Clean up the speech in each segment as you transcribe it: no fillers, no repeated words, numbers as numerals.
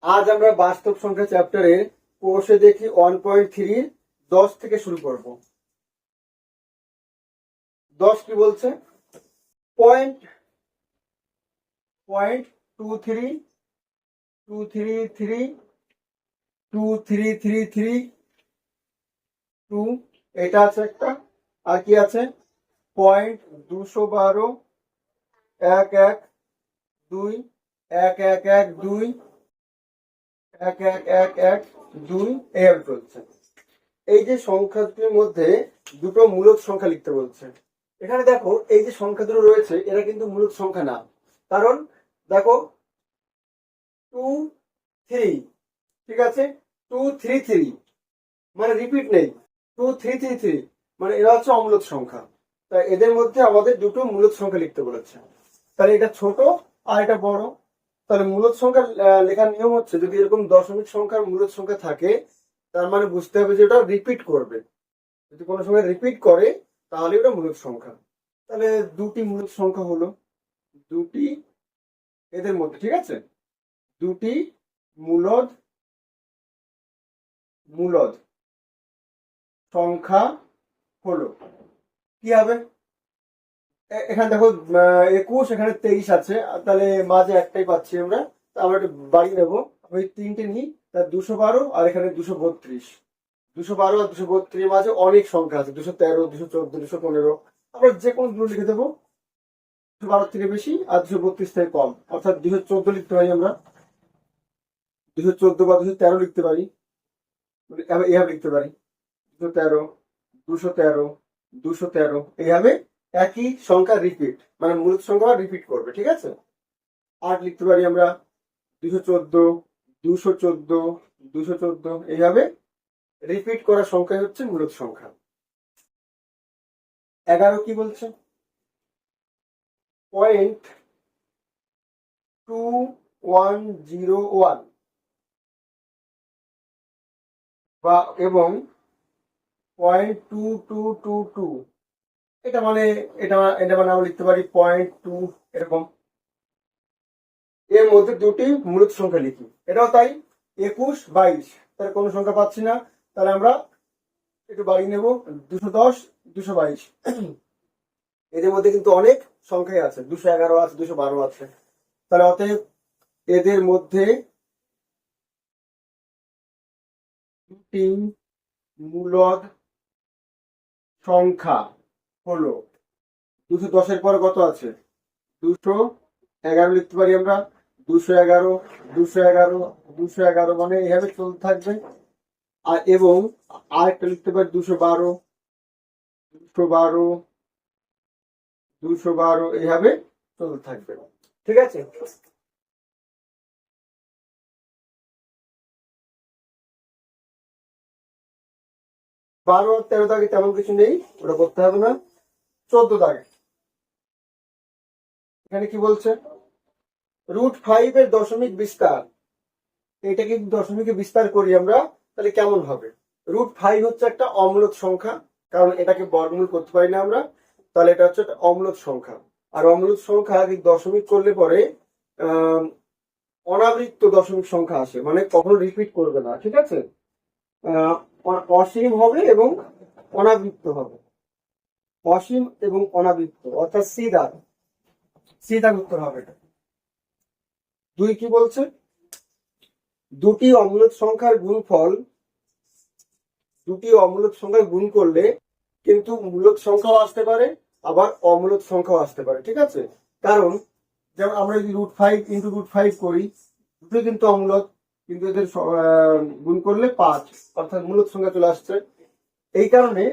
আজ আমরা বাস্তব সংখ্যা চ্যাপ্টারে কোর্সে দেখি 1.3 10 থেকে শুরু করব। 10 কি বলছে? পয়েন্ট পয়েন্ট 23 233 2333 2 এটা আছে একটা। আর কি আছে? পয়েন্ট 212 112 1112 1112 এইভাবে চলছে। এই যে সংখ্যাগুলির মধ্যে দুটো মূলদ সংখ্যা লিখতে বলছে। এখানে দেখো এই যে সংখ্যা দুটো রয়েছে এরা কিন্তু মূলদ সংখ্যা না, কারণ দেখো 2 3, ঠিক আছে, 233 মানে রিপিট নেই, 2333 মানে এরা হচ্ছে অমূলদ সংখ্যা। তাই এদের মধ্যে আমাদের দুটো মূলদ সংখ্যা লিখতে বলেছে। তাহলে এটা ছোট আর এটা বড়। তাহলে মূলদ সংখ্যা লেখার নিয়ম হচ্ছে, যদি এরকম দশমিক সংখ্যার মূলদ সংখ্যা থাকে তার মানে বুঝতে হবে যে ওটা রিপিট করবে। যদি কোনো সময় রিপিট করে তাহলে ওটা মূলদ সংখ্যা। তাহলে দুটি মূলদ সংখ্যা হলো, দুটি এদের মধ্যে, ঠিক আছে, দুটি মূলদ মূলদ সংখ্যা হলো। কি হবে? এখানে দেখো 21, এখানে 23 আছে, তাহলে মাঝে একটাই পাচ্ছি আমরা। আমরা একটু বাড়ি নেবো, ওই তিনটে নিই, তার 212 আর এখানে 232। 212 আর 232 মাঝে অনেক সংখ্যা আছে, 213 214 215। আমরা যে কোনো দুটো লিখে দেবো, 212 থেকে বেশি আর 232 থেকে কম, অর্থাৎ 214 লিখতে পারি আমরা, 214 বা 213 লিখতে পারি, এভাবে লিখতে পারি 213 213 213 এইভাবে একই সংখ্যা রিপিট, মানে মূলত সংখ্যা রিপিট করবে, ঠিক আছে। আর লিখতে পারি আমরা 214 214 214 এইভাবে রিপিট করা সংখ্যা হচ্ছে মূলত সংখ্যা। 11 কি বলছে? পয়েন্ট 2101 বা এবং 0.2222, এটা মানে এটা এটা মানে আমরা লিখতে পারি 0.2 এরকম। এর মধ্যে দুটি মূলদ সংখ্যা লিখি, এটাও তাই, 21 22। তাহলে কোনো সংখ্যা পাচ্ছি না, তাহলে আমরা একটু বাড়িয়ে নেব, 210 222। এদের মধ্যে কিন্তু অনেক সংখ্যাই আছে, 211 আছে 212 আছে। তাহলে অতএব এদের মধ্যে দুটি মূলদ সংখ্যা হলো, 210-এর পরে কত আছে? 211 লিখতে পারি আমরা, 211 211 211 মানে এইভাবে চলতে থাকবে। আর এবং আরেকটা লিখতে পারি 212 212 212 এইভাবে চলতে থাকবে, ঠিক আছে। 12 আর 13 দাগে তেমন কিছু নেই, ওটা করতে হবে না। 14 দাগে এখানে কি বলছে? √5 এর দশমিক বিস্তার। এটা কিন্তু দশমিকে বিস্তার করি আমরা, তাহলে কেমন হবে? √5 হচ্ছে একটা অম্লদ সংখ্যা, কারণ এটাকে বর্গমূল করতে পারি না আমরা, তাহলে এটা হচ্ছে একটা অম্লদ সংখ্যা। আর অম্লদ সংখ্যা দশমিক করলে পরে অনাবৃত্ত দশমিক সংখ্যা আসে, মানে কখনো রিপিট করবে না, ঠিক আছে। অসীম হবে এবং অনাবৃত্ত হবে, অসীম এবং অনাবৃত্ত, অর্থাৎ সি দাগ উত্তর হবে। 2 কি বলছে? দুটি অম্লদ সংখ্যার গুণফল, দুটি অম্লদ সংখ্যার গুণ করলে কিন্তু মূলদ সংখ্যাও আসতে পারে, আবার অম্লদ সংখ্যাও আসতে পারে, ঠিক আছে। কারণ যেমন আমরা যদি √5 × √5 করি, দুটো কিন্তু অম্লদ, কিন্তু এদের গুণ করলে 5, অর্থাৎ মূলদ সংখ্যা চলে আসছে। এই কারণে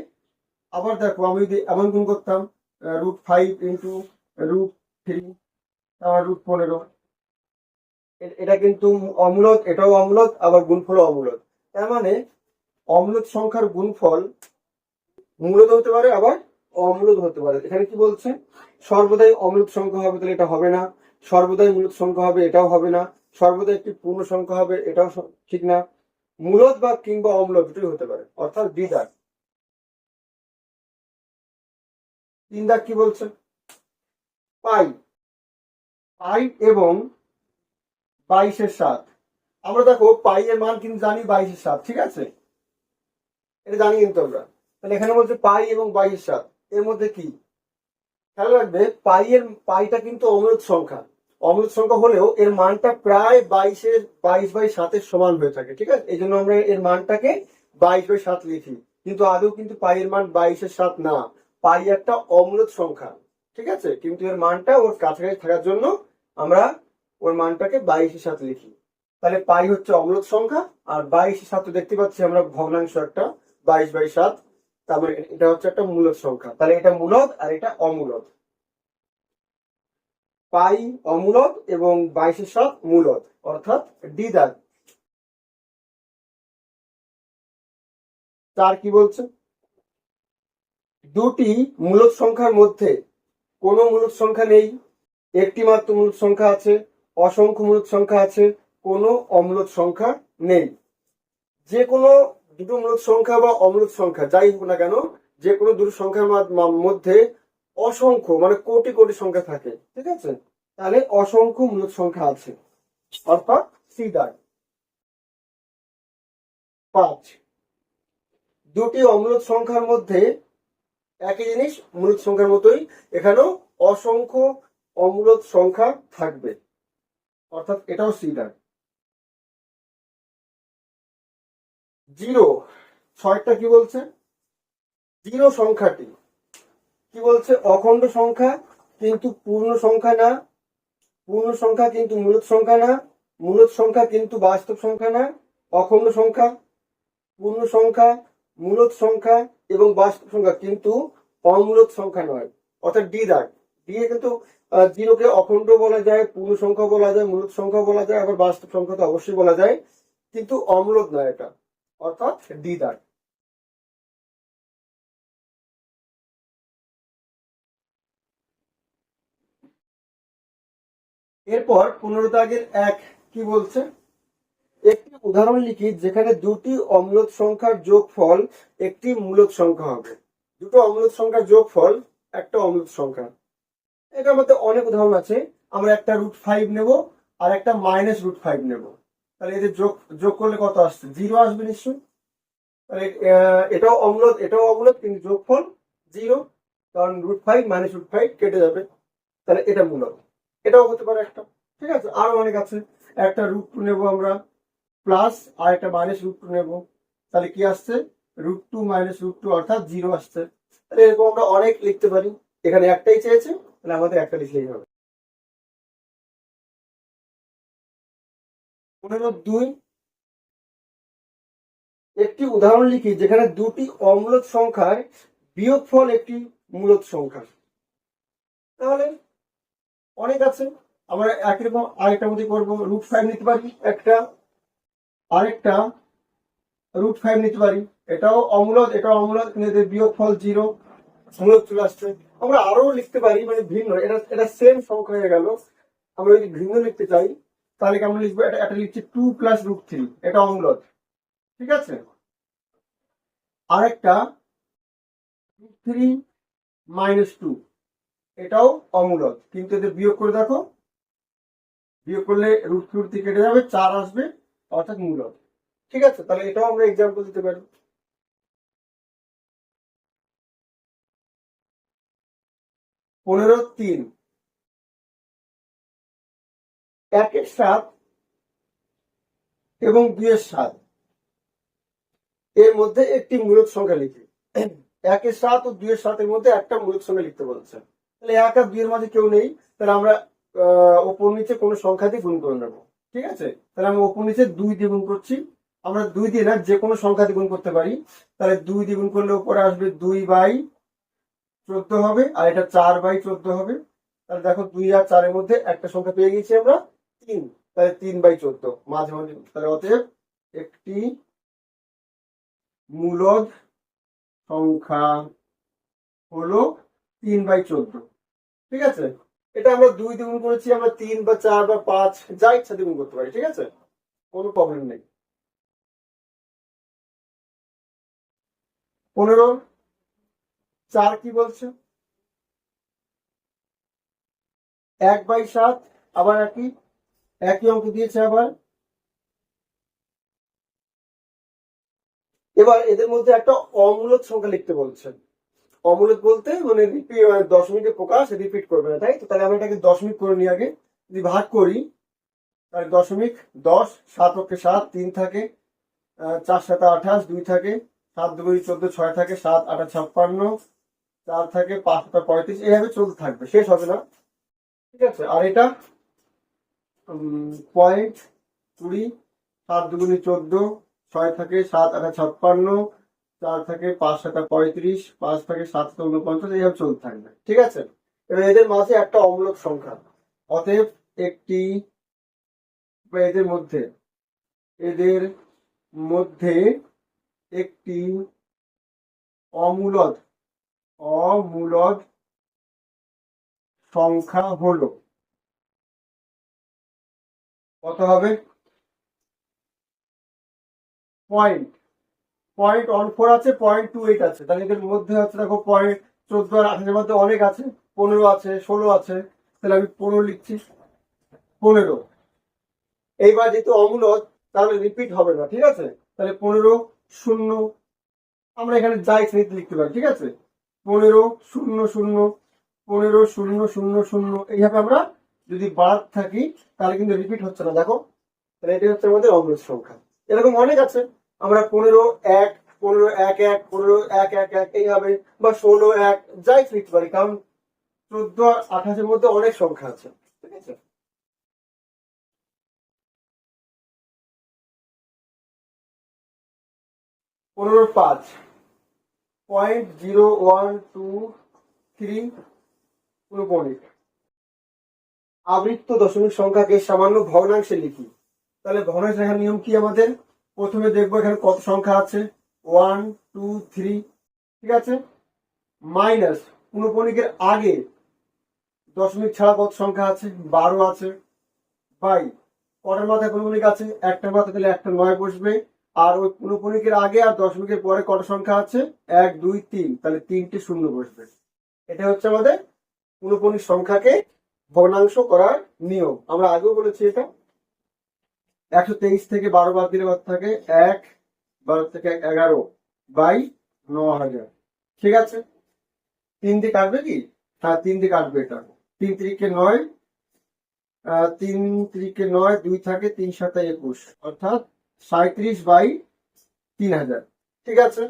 আবার দেখো, আমি যদি এমন গুণ করতাম, √5 × √3 √15, এটা কিন্তু অম্লদ, এটাও অম্লদ, আবার গুণফলও অম্লদ। তার মানে অম্লদ সংখ্যার গুণফল মূলদ হতে পারে, আবার অম্লদ হতে পারে। এখানে কি বলছে? সর্বদাই অম্লদ সংখ্যা হবে, তাহলে এটা হবে না। সর্বদাই মূলদ সংখ্যা হবে, এটাও হবে না। সর্বদাই একটি পূর্ণ সংখ্যা হবে, এটাও ঠিক না। মূলদ বা কিংবা অম্লদ দুটোই হতে পারে, অর্থাৎ ডি দাগ। 3 দাগ কি বলছে? পাই এবং 22-এর 7। আমরা দেখো পাই এর মান কিন্তু জানি 22/7, ঠিক আছে, এটা জানি কিন্তু আমরা। তাহলে এখানে বলছে পাই এবং 22/7 এর মধ্যে কি, খেয়াল রাখবে পাইটা কিন্তু অমূলদ সংখ্যা। অমূলদ সংখ্যা হলেও এর মানটা প্রায় 22/7 সমান হয়ে থাকে, ঠিক আছে, এই জন্য আমরা এর মানটাকে 22/7 লিখি। কিন্তু আদৌ কিন্তু পাই এর মান 22/7 না, পাই একটা অমূলদ সংখ্যা, ঠিক আছে, কিন্তু এর মানটা ওর কাছাকাছি থাকার জন্য আমরা ওর মানটাকে 22/7 লিখি। তাহলে পাই হচ্ছে অমূলদ সংখ্যা, আর 22/7 দেখতে পাচ্ছি আমরা ভগ্নাংশ একটা 22/7, তার মানে এটা হচ্ছে একটা মূলদ সংখ্যা। তাহলে এটা মূলদ আর এটা অমূলদ। পাই অমূলদ এবং 22/7 মূলদ, অর্থাৎ ডি দাগ। চার কি বলছে, দুটি মূলদ সংখ্যার মধ্যে কোনো মূলদ সংখ্যা নেই, একটি মাত্র মূলদ সংখ্যা আছে, অসংখ্য মূলদ সংখ্যা আছে, কোনো অমূলদ সংখ্যা নেই। যে কোনো দুটো মূলদ সংখ্যা বা অমূলদ সংখ্যা যাই হোক না কেন, যে কোনো দুটো সংখ্যার মধ্যে অসংখ্য মানে কোটি কোটি সংখ্যা থাকে, ঠিক আছে, তাহলে অসংখ্য মূলদ সংখ্যা আছে, অর্থাৎ সি দাগ। 5, দুটি অমূলদ সংখ্যার মধ্যে একই জিনিস মূলদ সংখ্যার মতোই এখানেও অসংখ্য অমূলদ সংখ্যা থাকবে, অর্থাৎ এটাও সি দাগ। 0, 6টা কি বলছে, 0 সংখ্যাটি কি বলছে, অখণ্ড সংখ্যা কিন্তু পূর্ণ সংখ্যা না, পূর্ণ সংখ্যা কিন্তু মূলদ সংখ্যা না, মূলদ সংখ্যা কিন্তু বাস্তব সংখ্যা না, অখণ্ড সংখ্যা, পূর্ণ সংখ্যা, মূলদ সংখ্যা এবং বাস্তব সংখ্যা কিন্তু অমূলদ সংখ্যা নয়, অর্থাৎ ডি দাগ। দিয়ে কিন্তু 0কে অখণ্ড বলা যায়, পূর্ণ সংখ্যা বলা যায়, মূলদ সংখ্যা বলা যায়, আবার বাস্তব সংখ্যা তো অবশ্যই বলা যায়, কিন্তু অমূলদ নয় এটা, অর্থাৎ ডি দাগ। এরপর 15 দাগের 1 কি বলছে, একটি উদাহরণ লিখি যেখানে দুটি অম্লদ সংখ্যার যোগফল একটি মূলদ সংখ্যা হবে। দুটো অম্লদ সংখ্যার যোগফল একটা অম্লদ সংখ্যা। এটার মধ্যে অনেক উদাহরণ আছে, আমরা একটা √5 নেব আর একটা -√5 নেব। তাহলে এদের যোগ যোগ করলে কত আসছে, 0 আসবে নিশ্চয়ই। তাহলে এটাও অম্লদ কিন্তু যোগফল 0, কারণ √5 -√5 কেটে যাবে, তাহলে এটা মূলদ। এটাও হতে পারে একটা, ঠিক আছে, আরো অনেক আছে। একটা √2 নেব আমরা, প্লাস আর একটা -√2 নেব, তাহলে কি আসছে, √2 -√2 অর্থাৎ 0 আসছে। তাহলে এরকম আমরা অনেক লিখতে পারি, এখানে একটাই চেয়েছে, তাহলে আমাদের একটা লিখলেই হবে। 15(2), একটি উদাহরণ লিখি যেখানে দুটি অমূলদ সংখ্যার বিয়োগফল একটি মূলদ সংখ্যা। তাহলে অনেক আছে, আমরা একই রকম আরেকটা মধ্যে করবো, √5 নিতে পারি একটা, আরেকটা √5 নিতে পারি, এটাও অমূলদ এটাও অমূলদ, কিন্তু এদের বিয়োগফল 0, মূলদ চলে আসছে। আমরা আরো লিখতে পারি, মানে ভিন্ন, এটা এটা সেম সংখ্যা হয়ে গেল। আমরা যদি ভিন্ন লিখতে চাই তাহলে কেমন লিখবো, এটা লিখছি 2 + √3, এটা অমূলদ, ঠিক আছে, আরেকটা √3 - 2, এটাও অমূলদ, কিন্তু এদের বিয়োগ করে দেখো, বিয়োগ করলে √3 কেটে যাবে, 4 আসবে, অর্থাৎ মূলদ, ঠিক আছে। তাহলে এটাও আমরা এক্সাম্পল দিতে পারি। 15(3), 1/7 এবং 2/7 এর মধ্যে একটি মূলদ সংখ্যা লিখি। 1/7 ও 2/7 এর মধ্যে একটা মূলদ সংখ্যা লিখতে বলছে। তাহলে 1 আর 2 এর মাঝে কেউ নেই, তাহলে আমরা ওপর নিচে কোনো সংখ্যা দিয়ে গুণ করে নেবো, ঠিক আছে। তাহলে আমি ওপর নিচে 2 দিয়ে গুণ করছি, আমরা 2 দিয়ে না যে কোনো সংখ্যা দিয়ে গুণ করতে পারি। তাহলে 2 দিয়ে গুণ করলে উপরে আসবে 2/14 হবে, আর এটা 4/14 হবে। তাহলে দেখো 2 আর 4 এর মধ্যে একটা সংখ্যা পেয়ে গেছি আমরা, 3, তাহলে 3/14 মাঝে মাঝে। তাহলে অতএব একটি মূলদ সংখ্যা হলো 3/14, ঠিক আছে। এটা আমরা 2 দিয়ে গুণ করেছি, আমরা 3 বা 4 বা 5 যা ইচ্ছা দিয়ে গুণ করতে পারি, ঠিক আছে, কোনো প্রবলেম নেই। 15(4) কি বলছে, 1/7, আবার একই একই অঙ্ক দিয়েছে আবার, এবার এদের মধ্যে একটা অমূলদ সংখ্যা লিখতে বলছে। অমূলদ বলতে মানে দশমিকের প্রকাশ রিপিট করবে না, তাই তো? তাহলে আমরা এটাকে দশমিক করে নিই আগে। যদি ভাগ করি তাহলে দশমিক 10, 7 পক্ষে 7, 3 থাকে, 4 7 28, 2 থাকে, 7 2 14, 6 থাকে, 7 8 56, 4 থাকে, 5 7 35, এইভাবে চলতে থাকবে, শেষ হবে না। ঠিক আছে, আর এটা পয়েন্ট 20, 7 2 14, 6 থাকে, 7 8 56, 4 থাকে, 5 7 35, 5 থাকে, 7 7 49, এইভাবে চলতে থাকবে। ঠিক আছে, এবার এদের মাঝে একটা অমূলক সংখ্যা, অতএব একটি এদের মধ্যে একটি অমূলদ সংখ্যা হলো, কত হবে? পয়েন্ট 14 আছে, 0.28 আছে, তাহলে এদের মধ্যে হচ্ছে দেখো 14 আর 28 মধ্যে অনেক আছে, 15 আছে, 16 আছে, তাহলে আমি 15 লিখছি, 15। এইবার যেহেতু অমূলদ তাহলে রিপিট হবে না, ঠিক আছে? তাহলে 15 0, আমরা এখানে যা ইচ্ছে লিখতে পারি, ঠিক আছে? 15 0 0, 15 0 0 0, এইভাবে আমরা যদি বাড়াতে থাকি তাহলে কিন্তু রিপিট হচ্ছে না, দেখো। তাহলে এটি হচ্ছে আমাদের অমূলদ সংখ্যা। এরকম অনেক আছে, আমরা 15 1, 15 1 1, 15 1 1 1, এইভাবে, বা 16 1, যাই লিখতে পারি, কারণ 14 আর 28 মধ্যে অনেক সংখ্যা আছে, ঠিক আছে? 15 5, 0.0123, 19। আবৃত্ত দশমিক সংখ্যাকে সামান্য ভগ্নাংশে লিখি। তাহলে ভগ্নাংশ লেখার নিয়ম কি আমাদের? প্রথমে দেখবো এখানে কত সংখ্যা আছে, 1 2 3, ঠিক আছে? মাইনাস উনকোণিকের আগে দশমিক ছাড়া কত সংখ্যা আছে, 12 আছে, বাই কটার মাথায় পুনঃপুনিক আছে, একটার মাথায়, তাহলে একটা 9 বসবে। আর ওই পুনঃপুনিকের আগে আর দশমিকের পরে কটা সংখ্যা আছে, 1 2 3, তাহলে 3টে শূন্য বসবে। এটা হচ্ছে আমাদের পুনঃপুনিক সংখ্যাকে ভগ্নাংশ করার নিয়ম, আমরা আগেও বলেছি এটা। 123 থেকে 12 বাদ দিলে কত থাকে, 1, 12 থেকে 11, বাই 9000, ঠিক আছে? 3 দিয়ে কাটবে কি? হ্যাঁ, 3 দিয়ে কাটবে এটা। 3 3 9, 3 3 9, 2 থাকে, 3 7 21, অর্থাৎ 37/3000, ঠিক আছে?